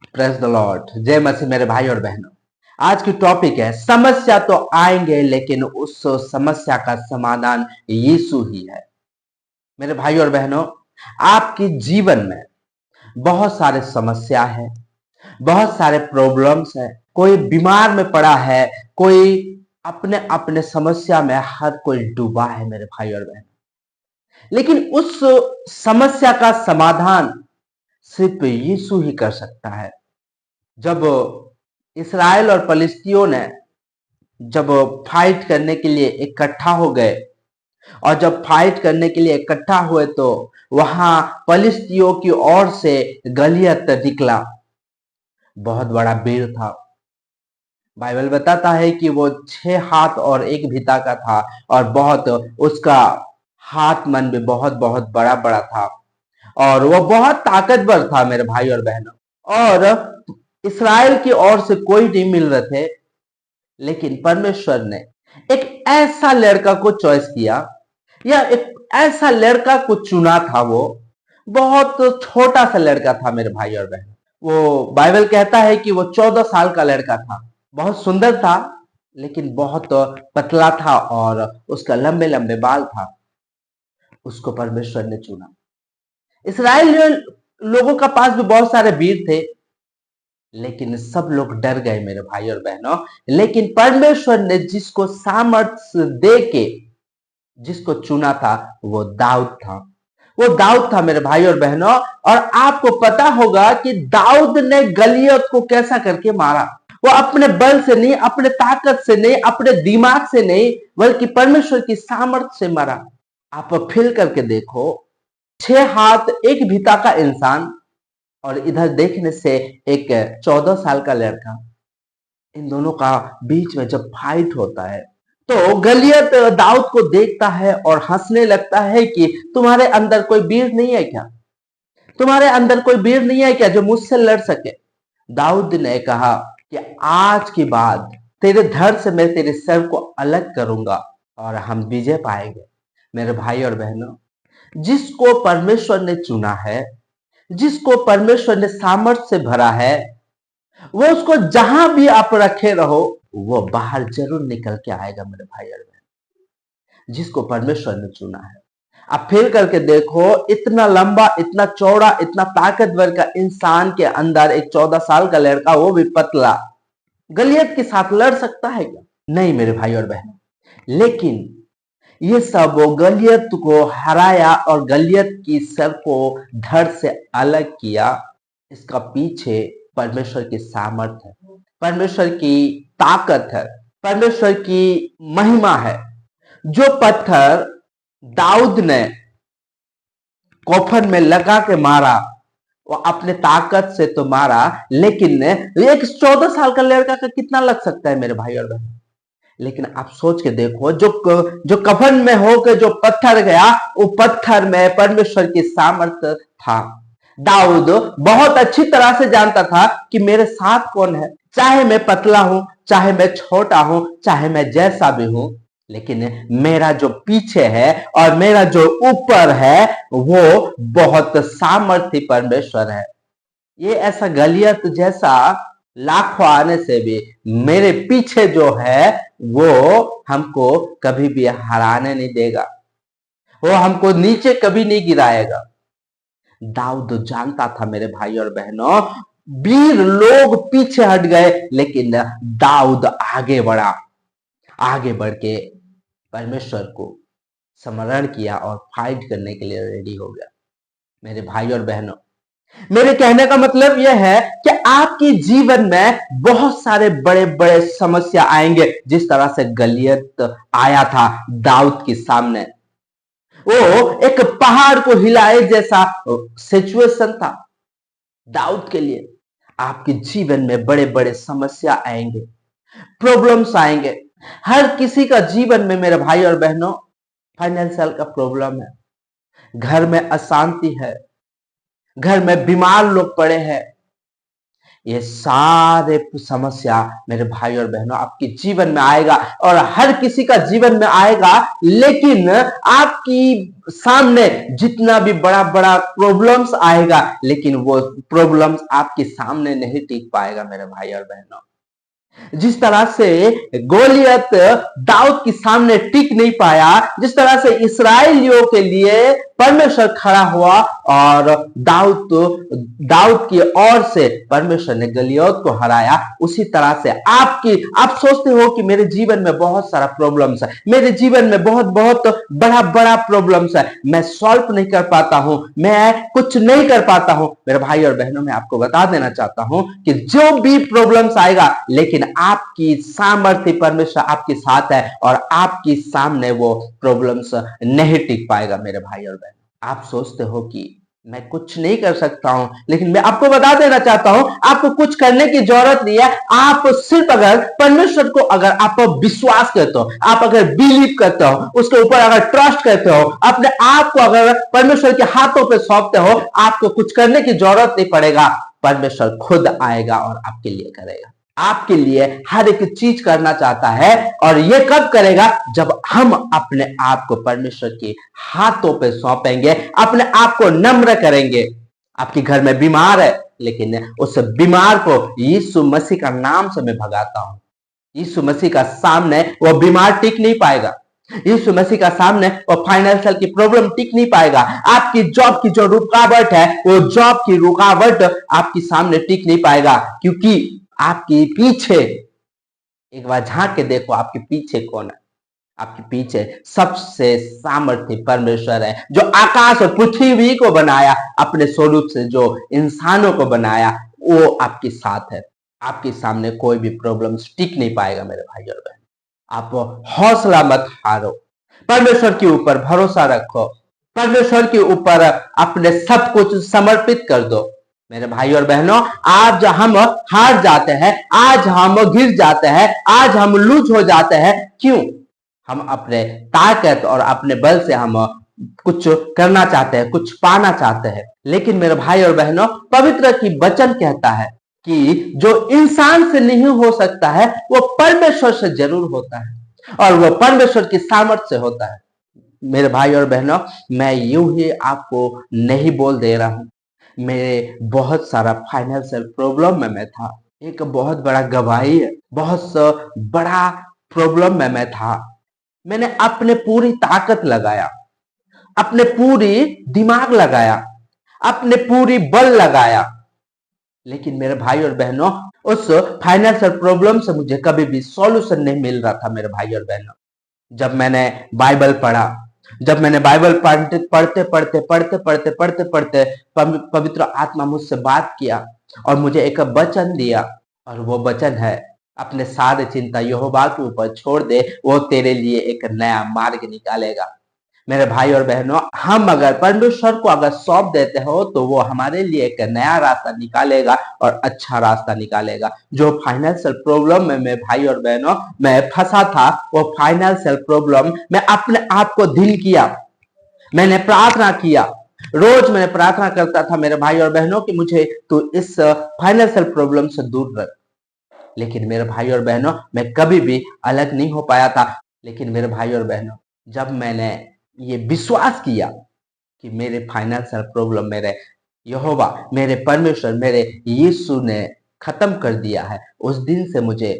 Praise the Lord. जय मसीह मेरे भाई और बहनों। आज की टॉपिक है समस्या तो आएंगे लेकिन उस समस्या का समाधान यीशु ही है। मेरे भाई और बहनों, आपके जीवन में बहुत सारे समस्या है, बहुत सारे प्रॉब्लम्स है। कोई बीमार में पड़ा है, कोई अपने अपने समस्या में हर कोई डूबा है मेरे भाई और बहन। लेकिन उस समस्या का समाधान सिर्फ यीशु ही कर सकता है। जब इसराइल और फलिस्तियों ने जब फाइट करने के लिए इकट्ठा हो गए और जब फाइट करने के लिए इकट्ठा हुए तो वहां फलिस्तियों की ओर से गलियत निकला। बहुत बड़ा वीर था। बाइबल बताता है कि वो 6 हाथ और 1 बित्ता का था और बहुत उसका हाथ मन भी बहुत बहुत बड़ा बड़ा था और वो बहुत ताकतवर था मेरे भाई और बहनों। और इसराइल की ओर से कोई नहीं मिल रहे थे, लेकिन परमेश्वर ने एक ऐसा लड़का को चॉइस किया या एक ऐसा लड़का को चुना था। वो बहुत छोटा सा लड़का था मेरे भाई और बहन। वो बाइबल कहता है कि वो 14 साल का लड़का था। बहुत सुंदर था लेकिन बहुत पतला था और उसका लंबे लंबे बाल था। उसको परमेश्वर ने चुना। इसराइल लोगों का पास भी बहुत सारे वीर थे, लेकिन सब लोग डर गए मेरे भाई और बहनों। लेकिन परमेश्वर ने जिसको सामर्थ्य दे के जिसको चुना था वो दाऊद था। वो दाऊद था मेरे भाई और बहनों। और आपको पता होगा कि दाऊद ने गलियत को कैसा करके मारा। वो अपने बल से नहीं, अपने ताकत से नहीं, अपने दिमाग से नहीं, बल्कि परमेश्वर की सामर्थ्य से मारा। आप फील करके देखो, 6 हाथ 1 बित्ता का इंसान और इधर देखने से एक 14 साल का लड़का, इन दोनों का बीच में जब फाइट होता है तो गलियत दाऊद को देखता है और हंसने लगता है कि तुम्हारे अंदर कोई वीर नहीं है क्या? तुम्हारे अंदर कोई वीर नहीं है क्या जो मुझसे लड़ सके? दाऊद ने कहा कि आज के बाद तेरे धड़ से मैं तेरे सर को अलग करूंगा और हम विजय पाएंगे। मेरे भाई और बहनों, जिसको परमेश्वर ने चुना है, जिसको परमेश्वर ने सामर्थ्य से भरा है, वो उसको जहां भी आप रखे रहो वो बाहर जरूर निकल के आएगा मेरे भाई और बहन। जिसको परमेश्वर ने चुना है, आप फील करके देखो, इतना लंबा, इतना चौड़ा, इतना ताकतवर का इंसान के अंदर एक 14 साल का लड़का, वो भी पतला, गलियत के साथ लड़ सकता है क्या? नहीं मेरे भाई और बहन। लेकिन ये सब गलियत को हराया और गलियत की सर को धड़ से अलग किया। इसका पीछे परमेश्वर की सामर्थ है, परमेश्वर की ताकत है, परमेश्वर की महिमा है। जो पत्थर दाऊद ने कफन में लगा के मारा, वो अपने ताकत से तो मारा, लेकिन एक 14 साल का लड़का का कितना लग सकता है मेरे भाई और बहन? लेकिन आप सोच के देखो, जो कफन में होकर जो पत्थर गया, वो पत्थर में परमेश्वर की सामर्थ्य था। दाऊद बहुत अच्छी तरह से जानता था कि मेरे साथ कौन है। चाहे मैं पतला हूं, चाहे मैं छोटा हूं, चाहे मैं जैसा भी हूं, लेकिन मेरा जो पीछे है और मेरा जो ऊपर है वो बहुत सामर्थ्य परमेश्वर है। ये ऐसा गलियत जैसा लाखों आने से भी मेरे पीछे जो है वो हमको कभी भी हराने नहीं देगा, वो हमको नीचे कभी नहीं गिराएगा। दाऊद जानता था मेरे भाई और बहनों, वीर लोग पीछे हट गए लेकिन दाऊद आगे बढ़ा। आगे बढ़ के परमेश्वर को स्मरण किया और फाइट करने के लिए रेडी हो गया। मेरे भाई और बहनों, मेरे कहने का मतलब यह है कि आपके जीवन में बहुत सारे बड़े बड़े समस्या आएंगे, जिस तरह से गलियत आया था दाऊद के सामने। वो एक पहाड़ को हिलाए जैसा सिचुएशन था दाऊद के लिए। आपके जीवन में बड़े बड़े समस्या आएंगे, प्रॉब्लम्स आएंगे। हर किसी का जीवन में मेरे भाई और बहनों फाइनेंशियल का प्रॉब्लम है, घर में अशांति है, घर में बीमार लोग पड़े हैं, ये सारे समस्या मेरे भाई और बहनों आपके जीवन में आएगा और हर किसी का जीवन में आएगा, लेकिन आपकी सामने जितना भी बड़ा बड़ा प्रॉब्लम्स आएगा, लेकिन वो प्रॉब्लम्स आपके सामने नहीं टिक पाएगा मेरे भाई और बहनों। जिस तरह से गोलियत दाऊद के सामने टिक नहीं पाया, जिस तरह से इस्राएलियों के लिए परमेश्वर खड़ा हुआ और दाऊद की ओर से परमेश्वर ने गलियत को हराया, उसी तरह से आप सोचते हो कि मेरे जीवन में बहुत सारा प्रॉब्लम्स है, मेरे जीवन में बहुत बहुत बड़ा बड़ा प्रॉब्लम्स है, मैं सॉल्व नहीं कर पाता हूं, मैं कुछ नहीं कर पाता हूं। मेरे भाई और बहनों, मैं आपको बता देना चाहता हूं कि जो भी प्रॉब्लम्स आएगा, लेकिन आपकी सामर्थ्य परमेश्वर आपके साथ है और आपके सामने वो प्रॉब्लम्स नहीं टिक पाएगा मेरे भाई और बहन। आप सोचते हो कि मैं कुछ नहीं कर सकता हूं, लेकिन मैं आपको बता देना चाहता हूं, आपको कुछ करने की जरूरत नहीं है। आप सिर्फ अगर परमेश्वर को अगर आप विश्वास करते हो, आप अगर बिलीव करते हो, उसके ऊपर अगर ट्रस्ट करते हो, अपने आप को अगर परमेश्वर के हाथों पे सौंपते हो, आपको कुछ करने की जरूरत नहीं पड़ेगा। परमेश्वर खुद आएगा और आपके लिए करेगा, आपके लिए हर एक चीज करना चाहता है। और ये कब करेगा? जब हम अपने आप को परमेश्वर के हाथों पे सौंपेंगे, अपने आप को नम्र करेंगे। आपके घर में बीमार है, लेकिन उस बीमार को यीशु मसीह का नाम से मैं भगाता हूं। यीशु मसीह का सामने वो बीमार टिक नहीं पाएगा, यीशु मसीह का सामने वो फाइनेंशियल की प्रॉब्लम टिक नहीं पाएगा। आपकी जॉब की जो रुकावट है, वो जॉब की रुकावट आपके सामने टिक नहीं पाएगा, क्योंकि आपके पीछे एक बार झांक के देखो, आपके पीछे कौन है? आपके पीछे सबसे सामर्थ्य परमेश्वर है, जो आकाश और पृथ्वी को बनाया, अपने स्वरूप से जो इंसानों को बनाया, वो आपके साथ है। आपके सामने कोई भी प्रॉब्लम टिक नहीं पाएगा मेरे भाई और बहन। आप हौसला मत हारो, परमेश्वर के ऊपर भरोसा रखो, परमेश्वर के ऊपर अपने सब कुछ समर्पित कर दो मेरे भाई और बहनों। आज हम हार जाते हैं, आज हम गिर जाते हैं, आज हम लूज हो जाते हैं। क्यों? हम अपने ताकत और अपने बल से हम कुछ करना चाहते हैं, कुछ पाना चाहते हैं। लेकिन मेरे भाई और बहनों, पवित्र की वचन कहता है कि जो इंसान से नहीं हो सकता है, वो परमेश्वर से जरूर होता है, और वो परमेश्वर की सामर्थ्य से होता है। मेरे भाई और बहनों, मैं यूं ही आपको नहीं बोल दे रहा हूं। मेरे बहुत सारा फाइनेंशियल प्रॉब्लम में मैं था, एक बहुत बड़ा गवाही है, बहुत बड़ा प्रॉब्लम में मैं था। मैंने अपने पूरी ताकत लगाया, अपने पूरी दिमाग लगाया, अपने पूरी बल लगाया, लेकिन मेरे भाई और बहनों, उस फाइनेंशियल प्रॉब्लम से मुझे कभी भी सॉल्यूशन नहीं मिल रहा था मेरे भाई और बहनों। जब मैंने बाइबल पढ़ा, जब मैंने बाइबल पढ़ते पवित्र आत्मा मुझसे बात किया और मुझे एक वचन दिया, और वो वचन है, अपने सारे चिंता यहोवा के ऊपर छोड़ दे, वो तेरे लिए एक नया मार्ग निकालेगा। मेरे भाई और बहनों, हम अगर परमेश्वर को अगर सौंप देते हो, तो वो हमारे लिए एक नया रास्ता निकालेगा और अच्छा रास्ता निकालेगा। जो फाइनेंशियल प्रॉब्लम में मेरे भाई और बहनों मैं फंसा था, वो फाइनेंशियल प्रॉब्लम मैं अपने आप को दिल किया, मैंने प्रार्थना किया, रोज मैंने प्रार्थना करता था मेरे भाई और बहनों कि मुझे तो इस फाइनेंशियल प्रॉब्लम से दूर रख। लेकिन मेरे भाई और बहनों, मैं कभी भी अलग नहीं हो पाया था। लेकिन मेरे भाई और बहनों, जब मैंने ये विश्वास किया कि मेरे फाइनेंशियल प्रॉब्लम मेरे यहोवा, मेरे परमेश्वर, मेरे यीशु ने खत्म कर दिया है, उस दिन से मुझे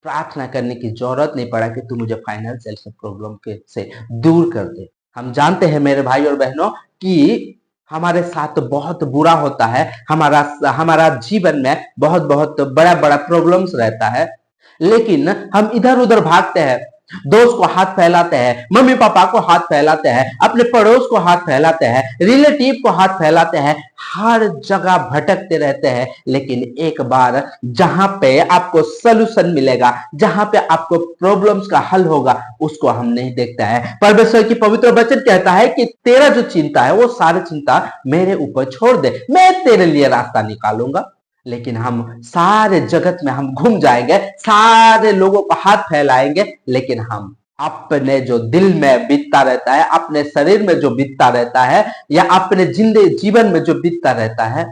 प्रार्थना करने की जरूरत नहीं पड़ा कि तू मुझे फाइनेंशियल प्रॉब्लम के से दूर कर दे। हम जानते हैं मेरे भाई और बहनों कि हमारे साथ बहुत बुरा होता है, हमारा जीवन में बहुत बहुत बड़ा बड़ा प्रॉब्लम्स रहता है, लेकिन हम इधर उधर भागते हैं, दोस्त को हाथ फैलाते हैं, मम्मी पापा को हाथ फैलाते हैं, अपने पड़ोस को हाथ फैलाते हैं, रिलेटिव को हाथ फैलाते हैं, हर जगह भटकते रहते हैं। लेकिन एक बार जहां पे आपको सलूशन मिलेगा, जहां पे आपको प्रॉब्लम्स का हल होगा, उसको हम नहीं देखते हैं। परमेश्वर की पवित्र वचन कहता है कि तेरा जो चिंता है, वो सारी चिंता मेरे ऊपर छोड़ दे, मैं तेरे लिए रास्ता निकालूंगा। लेकिन हम सारे जगत में हम घूम जाएंगे, सारे लोगों को हाथ फैलाएंगे, लेकिन हम अपने जो दिल में बीतता रहता है, अपने शरीर में जो बीतता रहता है, या अपने जीवन में जो बीतता रहता है,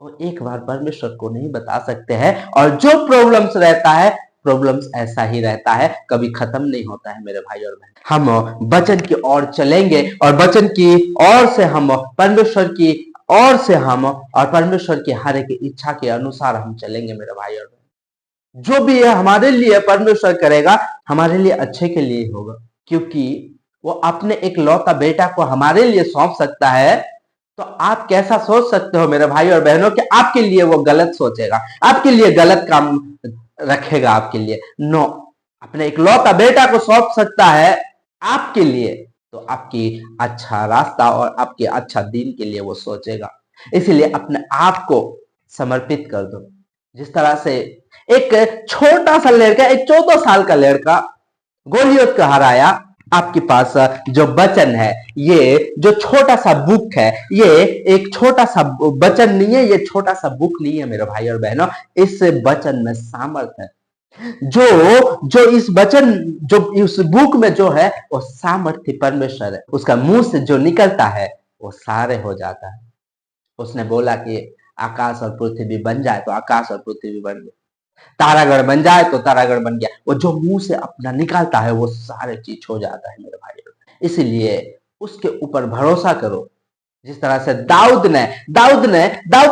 वो एक बार परमेश्वर को नहीं बता सकते हैं, और जो प्रॉब्लम्स रहता है, प्रॉब्लम्स ऐसा ही रहता है, कभी खत्म नहीं होता है मेरे भाई और बहन। हम वचन की ओर चलेंगे और वचन की ओर से हम परमेश्वर की ओर से हम और परमेश्वर की हर एक इच्छा के अनुसार हम चलेंगे मेरे भाई और बहन। जो भी है हमारे लिए परमेश्वर करेगा, हमारे लिए अच्छे के लिए होगा, क्योंकि वो अपने एक लौता बेटा को हमारे लिए सौंप सकता है। तो आप कैसा सोच सकते हो मेरे भाई और बहनों कि आपके लिए वो गलत सोचेगा, आपके लिए गलत काम रखेगा आपके लिए? नो, अपने इकलौता बेटा को सौंप सकता है आपके लिए, तो आपकी अच्छा रास्ता और आपके अच्छा दिन के लिए वो सोचेगा। इसलिए अपने आप को समर्पित कर दो। जिस तरह से एक छोटा सा लड़का, एक 14 साल का लड़का गोलियत को हराया, आपके पास जो वचन है, ये जो छोटा सा बुक है, ये एक छोटा सा वचन नहीं है, ये छोटा सा बुक नहीं है मेरे भाई और बहनों। इस वचन में सामर्थ है। जो जो इस वचन, जो इस बुक में जो है, वो सामर्थ्य परमेश्वर है। उसका मुंह से जो निकलता है वो सारे हो जाता है। उसने बोला कि आकाश और पृथ्वी बन जाए, तो आकाश और पृथ्वी बन गए। तारागढ़ बन जाए तो तारागढ़ बन गया। वो जो मुंह से अपना निकालता है वो सारे चीज हो जाता है मेरे भाई। इसलिए उसके ऊपर भरोसा करो। जिस तरह से दाऊद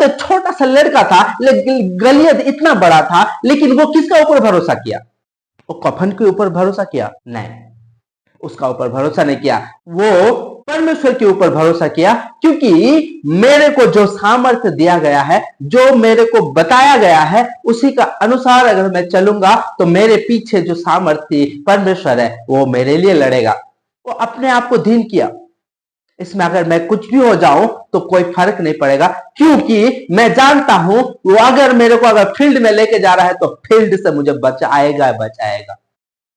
एक छोटा सा लड़का था, लेकिन गलियत इतना बड़ा था, लेकिन वो किसका ऊपर भरोसा किया? वो कफन के ऊपर भरोसा किया? नहीं, उसका ऊपर भरोसा नहीं किया। वो परमेश्वर के ऊपर भरोसा किया, क्योंकि मेरे को जो सामर्थ्य दिया गया है, जो मेरे को बताया गया है, उसी का अनुसार अगर मैं चलूंगा तो मेरे पीछे जो सामर्थ्य परमेश्वर है वो मेरे लिए लड़ेगा। वो अपने आप को धीन किया, इसमें अगर मैं कुछ भी हो जाऊं तो कोई फर्क नहीं पड़ेगा, क्योंकि मैं जानता हूं वो अगर मेरे को अगर फील्ड में लेके जा रहा है तो फील्ड से मुझे बचाएगा।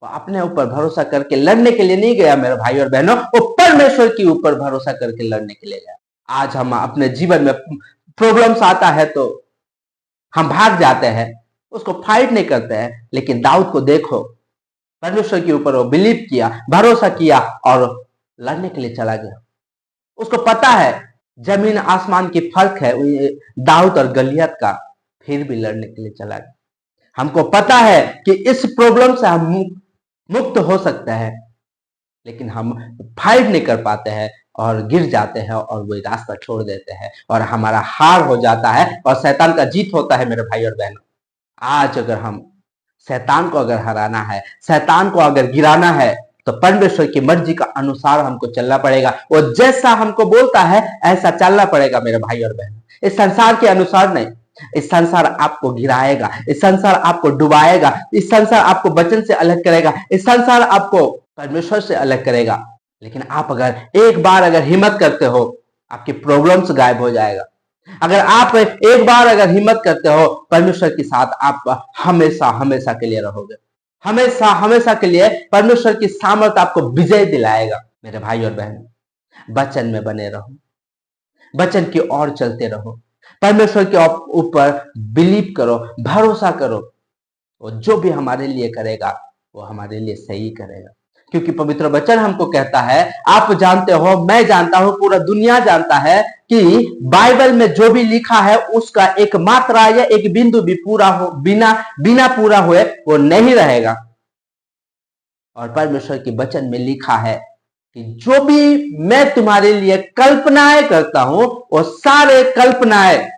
वो अपने ऊपर भरोसा करके लड़ने के लिए नहीं गया मेरे भाई और बहनों, वो परमेश्वर के ऊपर भरोसा करके लड़ने के लिए गया। आज हम अपने जीवन में प्रॉब्लम्स आता है तो हम भाग जाते हैं, उसको फाइट नहीं करते हैं। लेकिन दाऊद को देखो, परमेश्वर के ऊपर वो बिलीव किया, भरोसा किया और लड़ने के लिए चला गया। उसको पता है जमीन आसमान की फर्क है दाऊद और गलियत का, फिर भी लड़ने के लिए चला गया। हमको पता है कि इस प्रॉब्लम से हम मुक्त हो सकते हैं, लेकिन हम फाइट नहीं कर पाते हैं और गिर जाते हैं और वही रास्ता छोड़ देते हैं और हमारा हार हो जाता है और शैतान का जीत होता है मेरे भाई और बहनों। आज अगर हम शैतान को अगर हराना है, शैतान को अगर गिराना है, तो परमेश्वर की मर्जी का अनुसार हमको चलना पड़ेगा। वो जैसा हमको बोलता है ऐसा चलना पड़ेगा मेरे भाई और बहन। इस संसार के अनुसार नहीं। इस संसार आपको गिराएगा, इस संसार आपको डुबाएगा, इस संसार आपको वचन से अलग करेगा, इस संसार आपको परमेश्वर से अलग करेगा। लेकिन आप अगर एक बार अगर हिम्मत करते हो, आपकी प्रॉब्लम्स गायब हो जाएगा। अगर आप एक बार अगर हिम्मत करते हो, परमेश्वर के साथ आप हमेशा हमेशा के लिए रहोगे। हमेशा हमेशा के लिए परमेश्वर की सामर्थ आपको विजय दिलाएगा मेरे भाई और बहन। वचन में बने रहो, वचन की ओर चलते रहो, परमेश्वर के ऊपर बिलीव करो, भरोसा करो। वो जो भी हमारे लिए करेगा वो हमारे लिए सही करेगा, क्योंकि पवित्र वचन हमको कहता है, आप जानते हो, मैं जानता हूं, पूरा दुनिया जानता है कि बाइबल में जो भी लिखा है उसका एक मात्रा या एक बिंदु भी पूरा हो बिना पूरा हुए वो नहीं रहेगा। और परमेश्वर के वचन में लिखा है कि जो भी मैं तुम्हारे लिए कल्पनाएं करता हूं वो सारे कल्पनाएं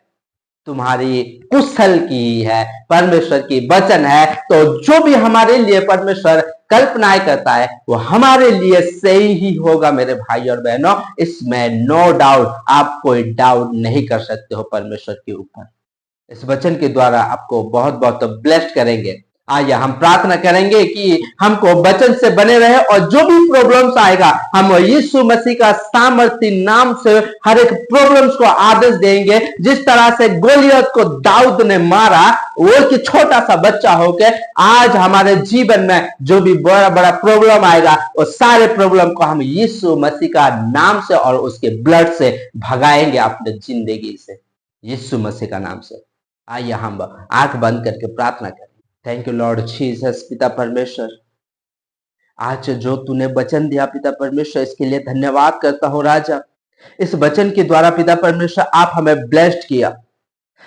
तुम्हारी कुशल की है, परमेश्वर की वचन है। तो जो भी हमारे लिए परमेश्वर कल्पनाएं करता है वो हमारे लिए सही ही होगा मेरे भाई और बहनों। इसमें नो डाउट, आप कोई डाउट नहीं कर सकते हो परमेश्वर के ऊपर। इस वचन के द्वारा आपको बहुत बहुत ब्लेस्ड करेंगे। आइए हम प्रार्थना करेंगे कि हमको वचन से बने रहे और जो भी प्रॉब्लम्स आएगा हम यीशु मसीह का सामर्थ्य नाम से हर एक प्रॉब्लम्स को आदेश देंगे। जिस तरह से गोलियत को दाऊद ने मारा, वो कि छोटा सा बच्चा होके, आज हमारे जीवन में जो भी बड़ा बड़ा प्रॉब्लम आएगा वो सारे प्रॉब्लम को हम यीशु मसीह का नाम से और उसके ब्लड से भगाएंगे अपने जिंदगी से, यीशु मसीह का नाम से। आइए हम आंख बंद करके प्रार्थना करें। Thank you Lord Jesus. पिता परमेश्वर, आज जो तूने वचन दिया पिता परमेश्वर, इसके लिए धन्यवाद करता हूं राजा। इस वचन के द्वारा पिता परमेश्वर आप हमें ब्लेस्ड किया,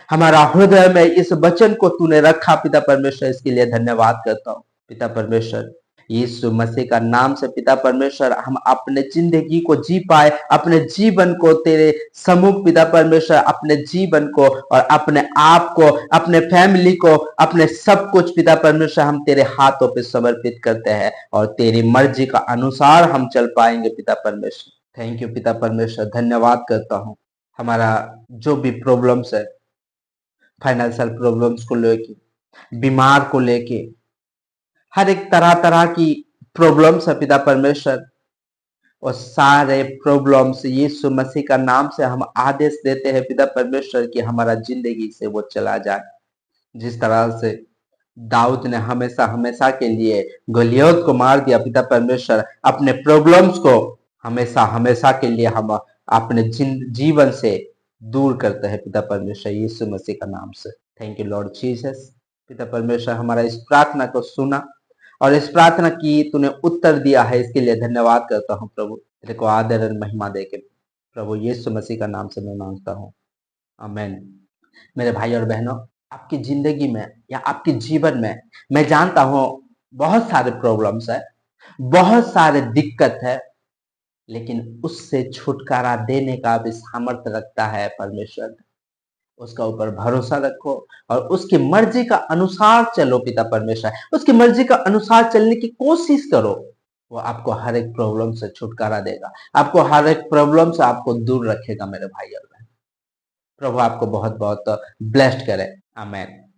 हमारा हृदय में इस वचन को तूने रखा पिता परमेश्वर, इसके लिए धन्यवाद करता हूँ पिता परमेश्वर। यीशु मसीह का नाम से पिता परमेश्वर हम अपने जिंदगी को जी पाए, अपने जीवन को तेरे सम्मुख पिता परमेश्वर, अपने जीवन को और अपने आप को, अपने फैमिली को, अपने सब कुछ पिता परमेश्वर हम तेरे हाथों पे समर्पित करते हैं और तेरी मर्जी का अनुसार हम चल पाएंगे पिता परमेश्वर। थैंक यू पिता परमेश्वर, धन्यवाद करता हूँ। हमारा जो भी प्रॉब्लम्स है, फाइनेंशियल प्रॉब्लम्स को लेके, बीमार को लेके, हर एक तरह तरह की प्रॉब्लम्स है पिता परमेश्वर, और सारे प्रॉब्लम्स यीशु मसीह का नाम से हम आदेश देते हैं पिता परमेश्वर कि हमारा जिंदगी से वो चला जाए। जिस तरह से दाऊद ने हमेशा हमेशा के लिए गलियत को मार दिया पिता परमेश्वर, अपने प्रॉब्लम्स को हमेशा हमेशा के लिए हम अपने जीवन से दूर करते हैं पिता परमेश्वर, यीशु मसीह का नाम से। Thank you Lord Jesus. पिता परमेश्वर हमारा इस प्रार्थना को सुना और इस प्रार्थना की तूने उत्तर दिया है, इसके लिए धन्यवाद करता हूँ प्रभु। तेरे को आदर और महिमा देके प्रभु यीशु मसीह का नाम से मैं मांगता हूँ, आमेन। मेरे भाई और बहनों, आपकी जिंदगी में या आपके जीवन में मैं जानता हूं बहुत सारे प्रॉब्लम्स है, बहुत सारे दिक्कत है, लेकिन उससे छुटकारा देने का भी सामर्थ्य रखता है परमेश्वर। उसका ऊपर भरोसा रखो और उसकी मर्जी का अनुसार चलो पिता परमेश्वर, उसकी मर्जी का अनुसार चलने की कोशिश करो। वो आपको हर एक प्रॉब्लम से छुटकारा देगा, आपको हर एक प्रॉब्लम से आपको दूर रखेगा मेरे भाई और बहन। प्रभु आपको बहुत बहुत ब्लेस्ड करे, आमेन।